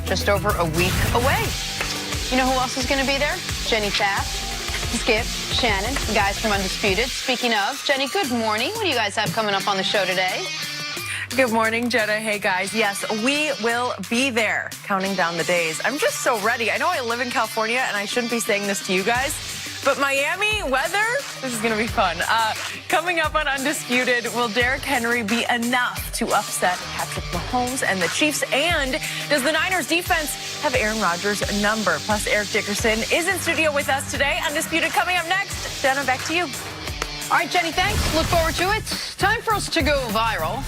just over a week away. You know who else is going to be there? Jenny Pfaff, Skip, Shannon, the guys from Undisputed. Speaking of, Jenny, good morning. What do you guys have coming up on the show today? Good morning, Jenna. Hey, guys. Yes, we will be there, counting down the days. I'm just so ready. I know I live in California, and I shouldn't be saying this to you guys, but Miami weather, this is going to be fun. Coming up on Undisputed, will Derrick Henry be enough to upset Patrick Mahomes and the Chiefs? And does the Niners defense have Aaron Rodgers' number? Plus, Eric Dickerson is in studio with us today. Undisputed coming up next. Jenna, back to you. All right, Jenny, thanks. Look forward to it. Time for us to go viral.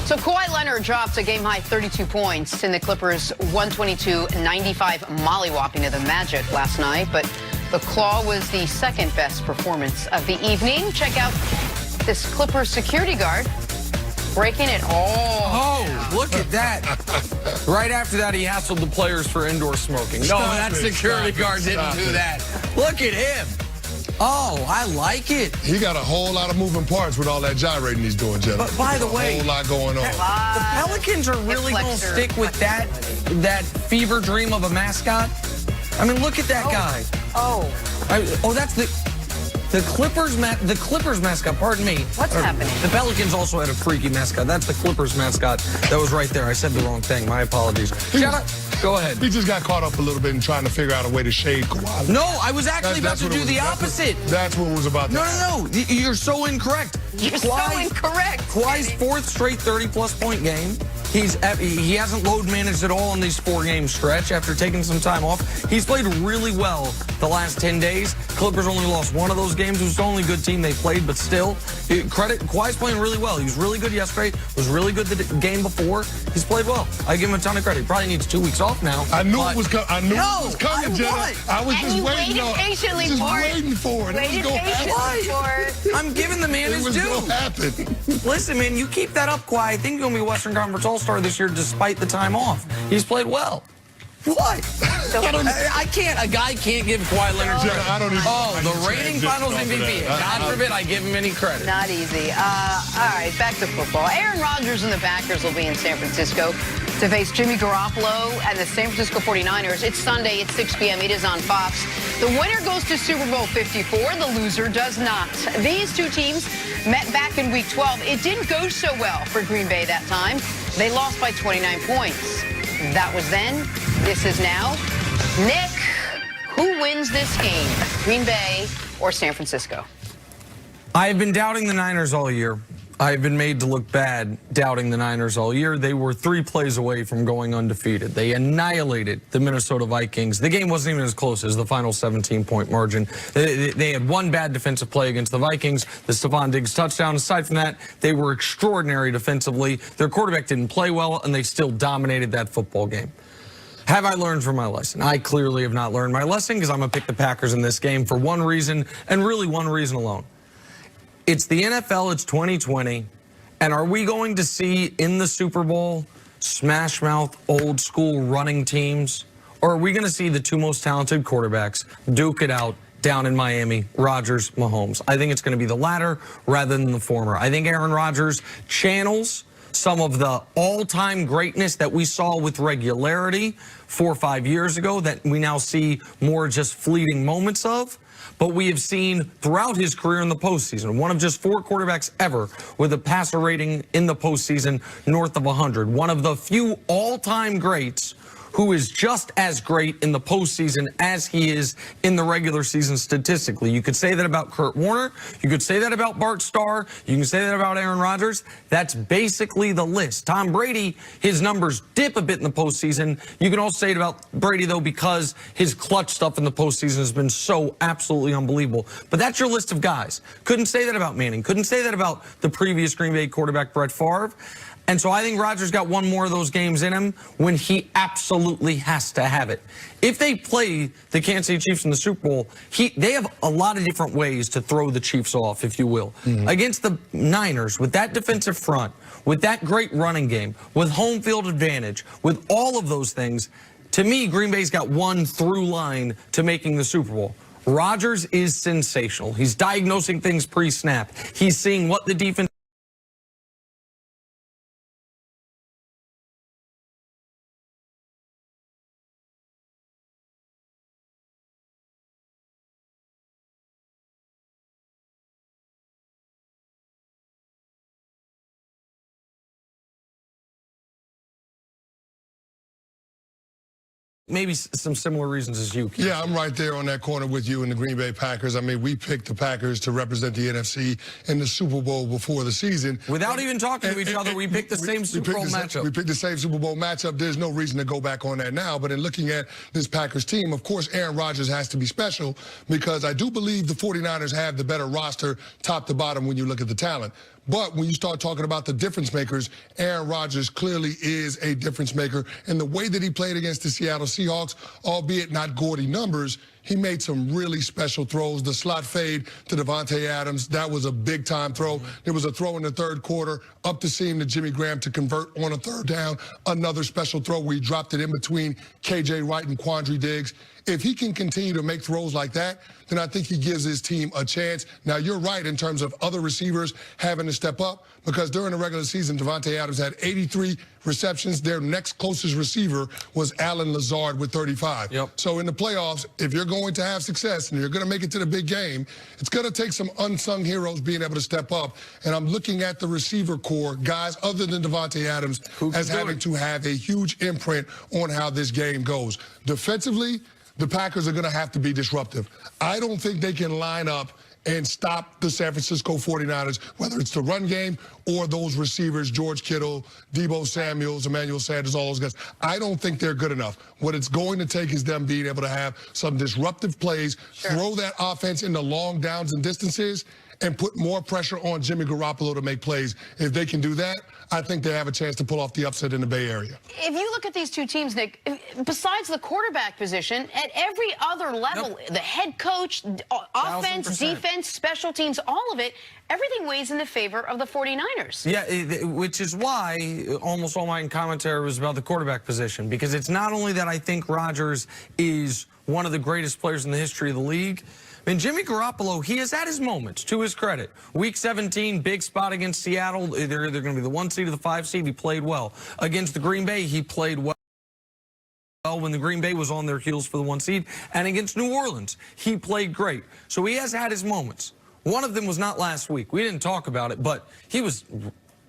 So Kawhi Leonard dropped a game-high 32 points in the Clippers' 122-95 mollywhopping of the Magic last night. But the Claw was the second-best performance of the evening. Check out this Clippers security guard breaking it all. Oh, look at that. Right after that, he hassled the players for indoor smoking. No, that security guard didn't do that. Look at him. Oh, I like it. He got a whole lot of moving parts with all that gyrating he's doing, Jenna. But by the way, a whole lot going on. The Pelicans are really going to stick with that fever dream of a mascot. I mean, look at that guy. That's the Clippers mascot. Pardon me. What's happening? The Pelicans also had a freaky mascot. That's the Clippers mascot. That was right there. I said the wrong thing. My apologies. Go ahead. He just got caught up a little bit in trying to figure out a way to shade Kawhi. No, I was actually about to do the opposite. That's what it was about. No. You're so incorrect. You're so incorrect. Kawhi's fourth straight 30-plus point game. He hasn't load managed at all in these 4-game stretch after taking some time off. He's played really well the last 10 days. Clippers only lost one of those games. It was the only good team they played, but still, Kawhi's playing really well. He was really good yesterday. Was really good the game before. He's played well. I give him a ton of credit. He probably needs 2 weeks off now. I knew it was coming. I knew it was coming, Jenna. I was just waiting on patiently for it. I'm giving the man his due. It was going to happen. Listen, man, you keep that up, Kawhi. I think you're going to be Western Conference All-Star this year despite the time off. He's played well. What? I can't. A guy can't give Kawhi Leonard credit. I don't even. Oh, the reigning Finals MVP. God forbid I give him any credit. Not easy. All right, back to football. Aaron Rodgers and the Packers will be in San Francisco to face Jimmy Garoppolo and the San Francisco 49ers. It's Sunday at 6 p.m. It is on Fox. The winner goes to Super Bowl 54. The loser does not. These two teams met back in Week 12. It didn't go so well for Green Bay that time. They lost by 29 points. That was then. This is now. Nick, who wins this game? Green Bay or San Francisco? I have been doubting the Niners all year. I've been made to look bad doubting the Niners all year. They were 3 plays away from going undefeated. They annihilated the Minnesota Vikings. The game wasn't even as close as the final 17-point margin. They had one bad defensive play against the Vikings, the Stephon Diggs touchdown. Aside from that, they were extraordinary defensively. Their quarterback didn't play well, and they still dominated that football game. Have I learned from my lesson? I clearly have not learned my lesson because I'm going to pick the Packers in this game for one reason, and really one reason alone. It's the NFL, it's 2020, and are we going to see in the Super Bowl smash mouth, old school running teams? Or are we going to see the 2 most talented quarterbacks duke it out down in Miami, Rodgers, Mahomes? I think it's going to be the latter rather than the former. I think Aaron Rodgers channels some of the all-time greatness that we saw with regularity 4 or 5 years ago that we now see more just fleeting moments of. But we have seen throughout his career in the postseason, one of just 4 quarterbacks ever with a passer rating in the postseason north of 100. One of the few all-time greats who is just as great in the postseason as he is in the regular season statistically. You could say that about Kurt Warner. You could say that about Bart Starr. You can say that about Aaron Rodgers. That's basically the list. Tom Brady, his numbers dip a bit in the postseason. You can also say it about Brady, though, because his clutch stuff in the postseason has been so absolutely unbelievable. But that's your list of guys. Couldn't say that about Manning. Couldn't say that about the previous Green Bay quarterback, Brett Favre. And so I think Rodgers got one more of those games in him when he absolutely has to have it. If they play the Kansas City Chiefs in the Super Bowl, they have a lot of different ways to throw the Chiefs off, if you will. Against the Niners, with that defensive front, with that great running game, with home field advantage, with all of those things, to me, Green Bay's got one through line to making the Super Bowl. Rodgers is sensational. He's diagnosing things pre-snap. He's seeing what the defense maybe some similar reasons as you, Keith. Yeah, I'm right there on that corner with you and the Green Bay Packers. I mean, we picked the Packers to represent the NFC in the Super Bowl before the season. Without even talking to each other, we picked the same Super Bowl matchup. We picked the same Super Bowl matchup. There's no reason to go back on that now. But in looking at this Packers team, of course, Aaron Rodgers has to be special because I do believe the 49ers have the better roster top to bottom when you look at the talent. But when you start talking about the difference makers, Aaron Rodgers clearly is a difference maker. And the way that he played against the Seattle Seahawks, albeit not gaudy numbers, he made some really special throws. The slot fade to Davante Adams, that was a big-time throw. There was a throw in the third quarter up the seam to Jimmy Graham to convert on a third down. Another special throw where he dropped it in between K.J. Wright and Quandre Diggs. If he can continue to make throws like that, then I think he gives his team a chance. Now, you're right in terms of other receivers having to step up because during the regular season, Davante Adams had 83 receptions. Their next closest receiver was Allen Lazard with 35. Yep. So in the playoffs, if you're going to have success and you're going to make it to the big game, it's going to take some unsung heroes being able to step up. And I'm looking at the receiver core, guys other than Davante Adams, as having to have a huge imprint on how this game goes. Defensively, the Packers are going to have to be disruptive. I don't think they can line up and stop the San Francisco 49ers, whether it's the run game or those receivers, George Kittle, Deebo Samuels, Emmanuel Sanders, all those guys. I don't think they're good enough. What it's going to take is them being able to have some disruptive plays, throw that offense into long downs and distances, and put more pressure on Jimmy Garoppolo to make plays. If they can do that, I think they have a chance to pull off the upset in the Bay Area. If you look at these two teams, Nick, besides the quarterback position, at every other level, the head coach, offense, 1000%. defense, special teams, all of it, everything weighs in the favor of the 49ers. Yeah, which is why almost all my commentary was about the quarterback position, because it's not only that I think Rodgers is one of the greatest players in the history of the league. And Jimmy Garoppolo, he has had his moments, to his credit. Week 17, big spot against Seattle. They're either going to be the 1 seed or the 5 seed. He played well. Against the Green Bay, he played well when the Green Bay was on their heels for the 1 seed. And against New Orleans, he played great. So he has had his moments. One of them was not last week. We didn't talk about it, but he was,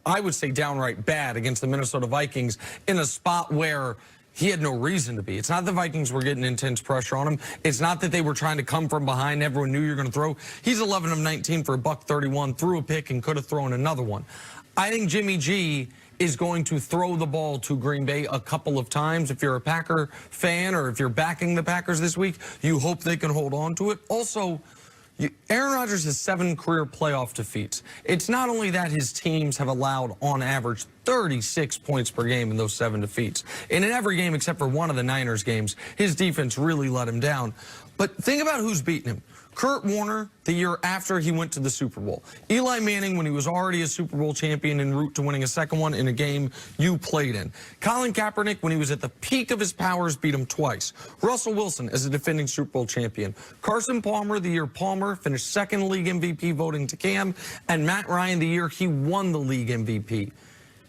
I would say, downright bad against the Minnesota Vikings in a spot where he had no reason to be. It's not the Vikings were getting intense pressure on him. It's not that they were trying to come from behind. Everyone knew you were going to throw. He's 11 of 19 for $131, threw a pick and could have thrown another one. I think Jimmy G is going to throw the ball to Green Bay a couple of times. If you're a Packer fan or if you're backing the Packers this week, you hope they can hold on to it. Also, Aaron Rodgers has 7 career playoff defeats. It's not only that his teams have allowed, on average, 36 points per game in those 7 defeats. And in every game except for one of the Niners games, his defense really let him down. But think about who's beaten him. Kurt Warner, the year after he went to the Super Bowl. Eli Manning, when he was already a Super Bowl champion en route to winning a second one in a game you played in. Colin Kaepernick, when he was at the peak of his powers, beat him twice. Russell Wilson as a defending Super Bowl champion. Carson Palmer, the year Palmer finished second league MVP voting to Cam. And Matt Ryan, the year he won the league MVP.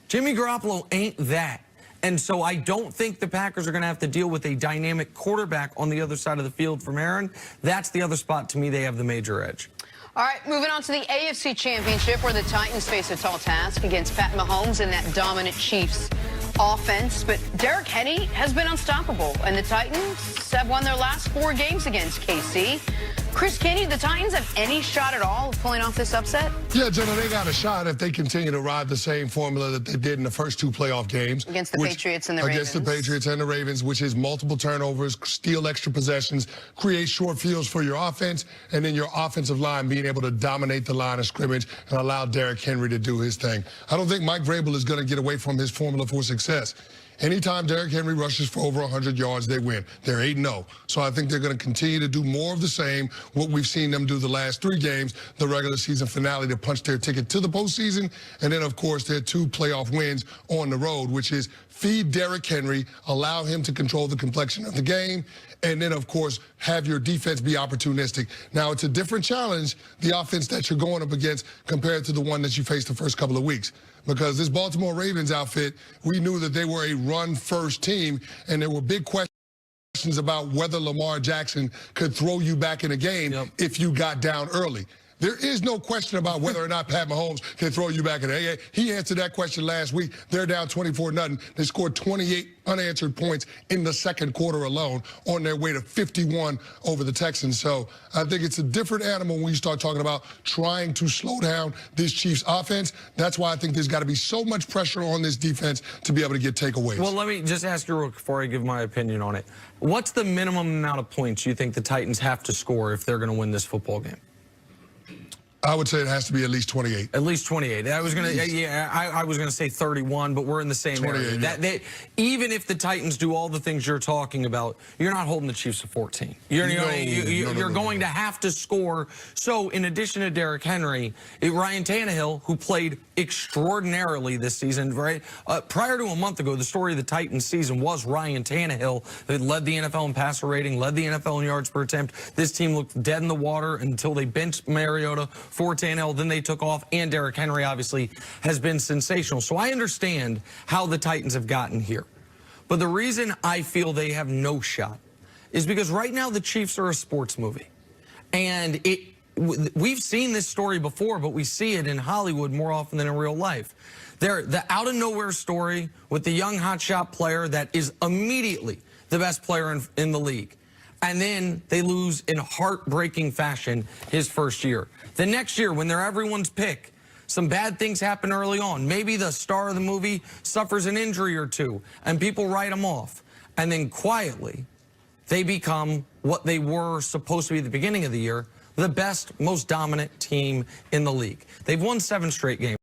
Jimmy Garoppolo ain't that. And so I don't think the Packers are going to have to deal with a dynamic quarterback on the other side of the field from Aaron. That's the other spot, to me, they have the major edge. All right, moving on to the AFC Championship, where the Titans face a tall task against Pat Mahomes and that dominant Chiefs offense. But Derrick Henry has been unstoppable, and the Titans have won their last 4 games against KC. Chris Kenny, the Titans have any shot at all of pulling off this upset? Yeah, Jenna, they got a shot if they continue to ride the same formula that they did in the first 2 playoff games. Against the Patriots and the Ravens. Against the Patriots and the Ravens, which is multiple turnovers, steal extra possessions, create short fields for your offense, and then your offensive line being able to dominate the line of scrimmage and allow Derrick Henry to do his thing. I don't think Mike Vrabel is going to get away from his formula for success. Anytime Derrick Henry rushes for over 100 yards, they win. They're 8-0. So I think they're going to continue to do more of the same, what we've seen them do the last 3 games, the regular season finale to punch their ticket to the postseason, and then, of course, their 2 playoff wins on the road, which is feed Derrick Henry, allow him to control the complexion of the game, and then, of course, have your defense be opportunistic. Now, it's a different challenge, the offense that you're going up against, compared to the one that you faced the first couple of weeks. Because this Baltimore Ravens outfit, we knew that they were a run-first team, and there were big questions about whether Lamar Jackson could throw you back in a game if you got down early. There is no question about whether or not Pat Mahomes can throw you back in the AA. He answered that question last week. They're down 24-0. They scored 28 unanswered points in the second quarter alone on their way to 51 over the Texans. So I think it's a different animal when you start talking about trying to slow down this Chiefs offense. That's why I think there's got to be so much pressure on this defense to be able to get takeaways. Well, let me just ask you real quick before I give my opinion on it. What's the minimum amount of points you think the Titans have to score if they're going to win this football game? I would say it has to be at least 28. At least 28. I was gonna, I was gonna say 31, but we're in the same area. Yeah. Even if the Titans do all the things you're talking about, you're not holding the Chiefs to 14. You're going to have to score. So, in addition to Derrick Henry, Ryan Tannehill, who played extraordinarily this season, right? Prior to a month ago, the story of the Titans season was Ryan Tannehill. They led the NFL in passer rating, led the NFL in yards per attempt. This team looked dead in the water until they benched Mariota for Tannehill, then they took off, and Derrick Henry obviously has been sensational. So I understand how the Titans have gotten here. But the reason I feel they have no shot is because right now the Chiefs are a sports movie. And we've seen this story before, but we see it in Hollywood more often than in real life. They're the out-of-nowhere story with the young hotshot player that is immediately the best player in the league. And then they lose in heartbreaking fashion his first year. The next year, when they're everyone's pick, some bad things happen early on. Maybe the star of the movie suffers an injury or two, and people write them off. And then quietly, they become what they were supposed to be at the beginning of the year, the best, most dominant team in the league. They've won 7 straight games.